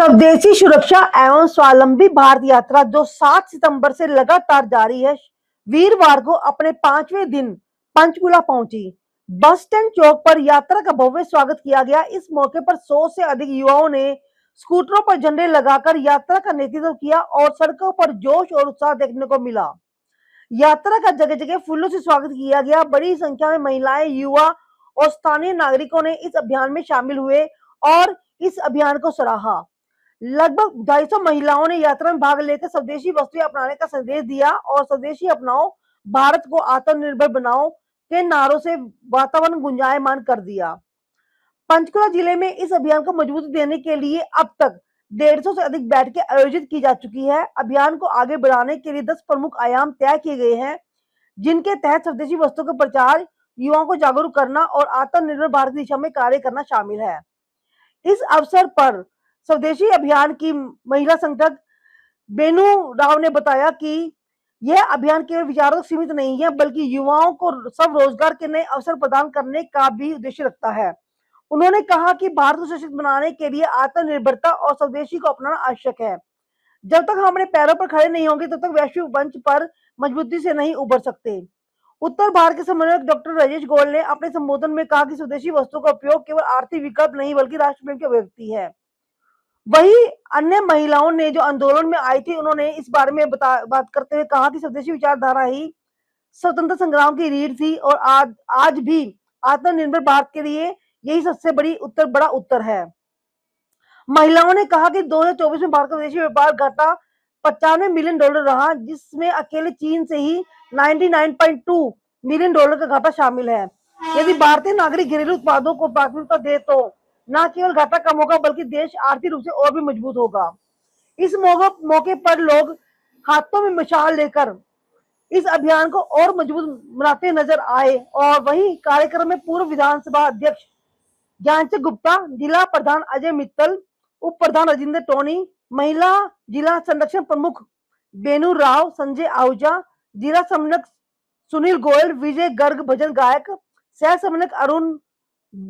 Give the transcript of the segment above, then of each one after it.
स्वदेशी सुरक्षा एवं स्वावलंबी भारत यात्रा जो 7 सितंबर से लगातार जारी है, वीरवार को अपने 5वें दिन पंचकुला पहुंची। बस स्टैंड चौक पर यात्रा का भव्य स्वागत किया गया। इस मौके पर 100 से अधिक युवाओं ने स्कूटरों पर झंडे लगाकर यात्रा का नेतृत्व किया और सड़कों पर जोश और उत्साह देखने को मिला। यात्रा का जगह जगह फूलों से स्वागत किया गया। बड़ी संख्या में महिलाएं, युवा और स्थानीय नागरिकों ने इस अभियान में शामिल हुए और इस अभियान को सराहा। लगभग 250 महिलाओं ने यात्रा में भाग लेकर स्वदेशी वस्तुएं अपनाने का संदेश दिया और स्वदेशी अपनाओ, भारत को आत्मनिर्भर बनाओ के नारों से वातावरण गुंजायमान कर दिया। पंचकुला जिले में इस अभियान को मजबूती देने के लिए अब तक 150 से अधिक बैठकें आयोजित की जा चुकी है। अभियान को आगे बढ़ाने के लिए 10 प्रमुख आयाम तय किए गए हैं, जिनके तहत स्वदेशी वस्तुओं का प्रचार, युवाओं को जागरूक करना और आत्मनिर्भर भारत की दिशा में कार्य करना शामिल है। इस अवसर पर स्वदेशी अभियान की महिला संगठक बेनू राव ने बताया कि यह अभियान केवल विचारों तक सीमित नहीं है, बल्कि युवाओं को स्वरोजगार के नए अवसर प्रदान करने का भी उद्देश्य रखता है। उन्होंने कहा कि भारत को सशक्त बनाने के लिए आत्मनिर्भरता और स्वदेशी को अपनाना आवश्यक है। जब तक हम अपने पैरों पर खड़े नहीं होंगे, तब तक वैश्विक मंच पर मजबूती से नहीं उभर सकते। उत्तर भारत के समन्वयक डॉक्टर राजेश गोयल ने अपने संबोधन में कहा कि स्वदेशी वस्तुओं का उपयोग केवल आर्थिक विकल्प नहीं, बल्कि राष्ट्र प्रेम की अभिव्यक्ति है। वहीं अन्य महिलाओं ने जो आंदोलन में आई थी, उन्होंने इस बारे में बात करते हुए कहा कि स्वदेशी विचारधारा ही स्वतंत्र संग्राम की रीढ़ थी और आज भी आत्मनिर्भर भारत के लिए यही सबसे बड़ा उत्तर है। महिलाओं ने कहा कि 2024 में भारत का विदेशी व्यापार घाटा $95 मिलियन रहा, जिसमें अकेले चीन से ही $99.2 मिलियन का घाटा शामिल है। यदि भारतीय नागरिक घरेलू उत्पादों को प्राथमिकता दे तो न केवल घाटा कम होगा, बल्कि देश आर्थिक रूप से और भी मजबूत होगा। इस मौके पर लोग हाथों में मशाल लेकर इस अभियान को और मजबूत बनाते नजर आए और वहीं कार्यक्रम में पूर्व विधानसभा अध्यक्ष ज्ञानचंद गुप्ता, जिला प्रधान अजय मित्तल, उप प्रधान राजेंद्र टोनी, महिला जिला संरक्षण प्रमुख बेनू राव, संजय आहूजा, जिला समन्वयक सुनील गोयल, विजय गर्ग भजन गायक, सह समन्वयक अरुण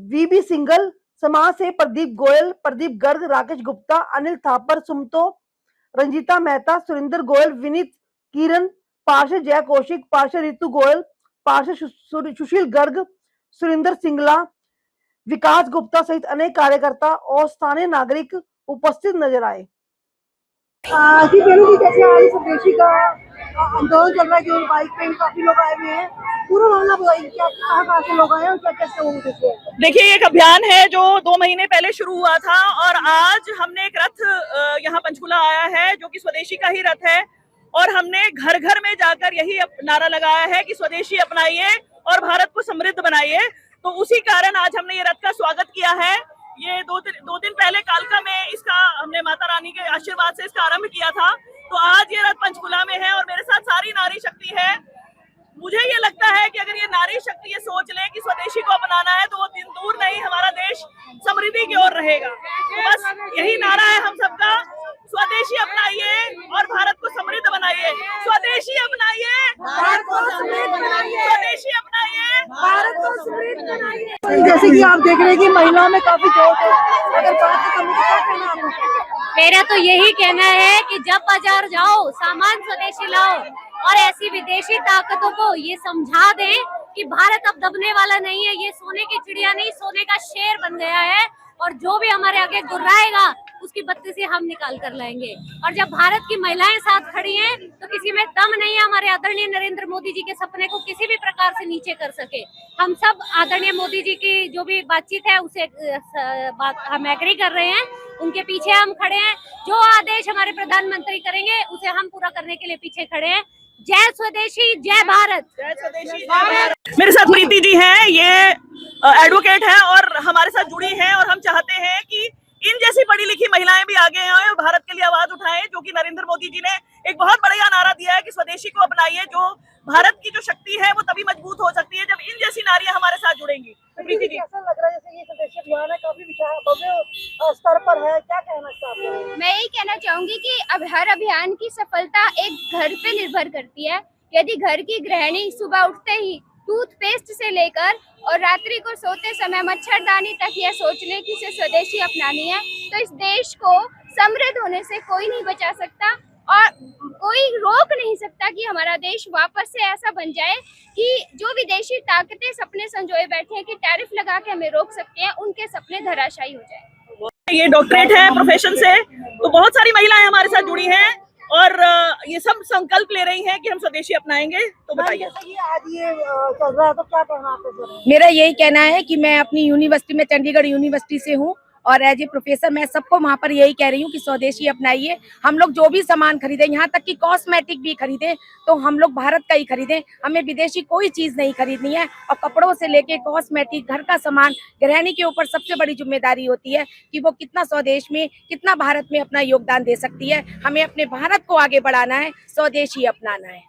वीबी सिंगल, समाज से प्रदीप गोयल, प्रदीप गर्ग, राकेश गुप्ता, अनिल थापर, सुमतो, रंजीता मेहता, सुरेंद्र गोयल, विनीत किरण, पार्षद जय कौशिक, पार्षद ऋतु गोयल, पार्षद सुशील गर्ग, सुरेंद्र सिंगला, विकास गुप्ता सहित अनेक कार्यकर्ता और स्थानीय नागरिक उपस्थित नजर आए। कैसे आज स्वदेशी का आंदोलन चल रहा है, जो बाइक पे काफी लोग आए हुए हैं, पूरा मामला बताइए, क्या कहाँ से लोग आए और क्या कैसे लोग हैं? देखिए, एक अभियान है जो 2 महीने पहले शुरू हुआ था और आज हमने एक रथ यहाँ पंचकुला आया है, जो कि स्वदेशी का ही रथ है और हमने घर घर में जाकर यही नारा लगाया है कि स्वदेशी अपनाइए और भारत को समृद्ध बनाइए। तो उसी कारण आज हमने ये रथ का स्वागत किया है। ये दो दिन पहले कालका में इसका हमने माता रानी के आशीर्वाद से इसका आरंभ किया था। तो आज ये रथ पंचकुला में है और मेरे साथ सारी नारी शक्ति है। मुझे ये लगता है कि अगर ये नारी शक्ति ये सोच ले कि स्वदेशी को अपनाना है, तो वो दिन दूर नहीं हमारा देश समृद्धि की ओर रहेगा। तो बस यही नारा है हम सबका, स्वदेशी अपनाइए और भारत को समृद्ध बनाइए। स्वदेशी अपनाइए, भारत को समृद्ध बनाइए। स्वदेशी अपनाइए, भारत को समृद्ध बनाइए। जैसे कि आप देख रहे हैं कि महिलाओं में काफी जोश है, अगर बात करें तो क्या कहना आपको? मेरा तो यही कहना है कि जब बाजार जाओ सामान स्वदेशी लाओ और ऐसी विदेशी ताकतों को ये समझा दें कि भारत अब दबने वाला नहीं है, ये सोने की चिड़िया नहीं, सोने का शेर बन गया है और जो भी हमारे आगे गुर्राएगा उसकी बत्ती से हम निकाल कर लाएंगे। और जब भारत की महिलाएं साथ खड़ी हैं तो किसी में दम नहीं है हमारे आदरणीय नरेंद्र मोदी जी के सपने को किसी भी प्रकार से नीचे कर सके। हम सब आदरणीय मोदी जी की जो भी बातचीत है उसे हम एग्री कर रहे हैं, उनके पीछे हम खड़े हैं। जो आदेश हमारे प्रधानमंत्री करेंगे उसे हम पूरा करने के लिए पीछे खड़े हैं। जय स्वदेशी, जय भारत। जय स्वदेशी, जय भारत। मेरे साथ प्रीति जी हैं, ये एडवोकेट हैं और हमारे साथ जुड़ी हैं और हम चाहते हैं कि इन जैसी पढ़ी लिखी महिलाएं भी आगे आए और भारत के लिए आवाज उठाएं, जो कि नरेंद्र मोदी जी ने एक बहुत बड़ा नारा दिया है कि स्वदेशी को अपनाइए। जो भारत की जो शक्ति है वो तभी मजबूत हो सकती है जब इन जैसी नारियां हमारे साथ जुड़ेंगी। प्रीति जी, कैसा लग रहा है? जैसे ये स्वदेशी अभियान है, काफी भव्य स्तर पर है, क्या कहना चाहते हैं? मैं यही कहना चाहूंगी कि अब हर अभियान की सफलता एक घर पे निर्भर करती है। यदि घर की गृहिणी सुबह उठते ही टूथपेस्ट से लेकर और रात्रि को सोते समय मच्छरदानी तक यह सोच ले कि इसे स्वदेशी अपनानी है, तो इस देश को समृद्ध होने से कोई नहीं बचा सकता और कोई रोक नहीं सकता कि हमारा देश वापस से ऐसा बन जाए कि जो विदेशी ताकतें सपने संजोए बैठे हैं कि टैरिफ लगा के हमें रोक सकते हैं, उनके सपने धराशायी हो जाए। ये डॉक्टरेट है प्रोफेशन से, तो बहुत सारी महिलाएं हमारे साथ जुड़ी हैं और ये सब संकल्प ले रही हैं कि हम स्वदेशी अपनाएंगे। तो बताइए। जैसे कि आज ये चल रहा है तो क्या कहना आपका सर? मेरा यही कहना है कि मैं अपनी यूनिवर्सिटी में, चंडीगढ़ यूनिवर्सिटी से हूँ और एज ए प्रोफेसर मैं सबको वहाँ पर यही कह रही हूँ कि स्वदेशी अपनाइए। हम लोग जो भी सामान खरीदें, यहाँ तक कि कॉस्मेटिक भी खरीदें तो हम लोग भारत का ही खरीदें। हमें विदेशी कोई चीज नहीं खरीदनी है। और कपड़ों से लेके कॉस्मेटिक, घर का सामान, गृहिणी के ऊपर सबसे बड़ी जिम्मेदारी होती है कि वो कितना स्वदेश में, कितना भारत में अपना योगदान दे सकती है। हमें अपने भारत को आगे बढ़ाना है, स्वदेशी अपनाना है।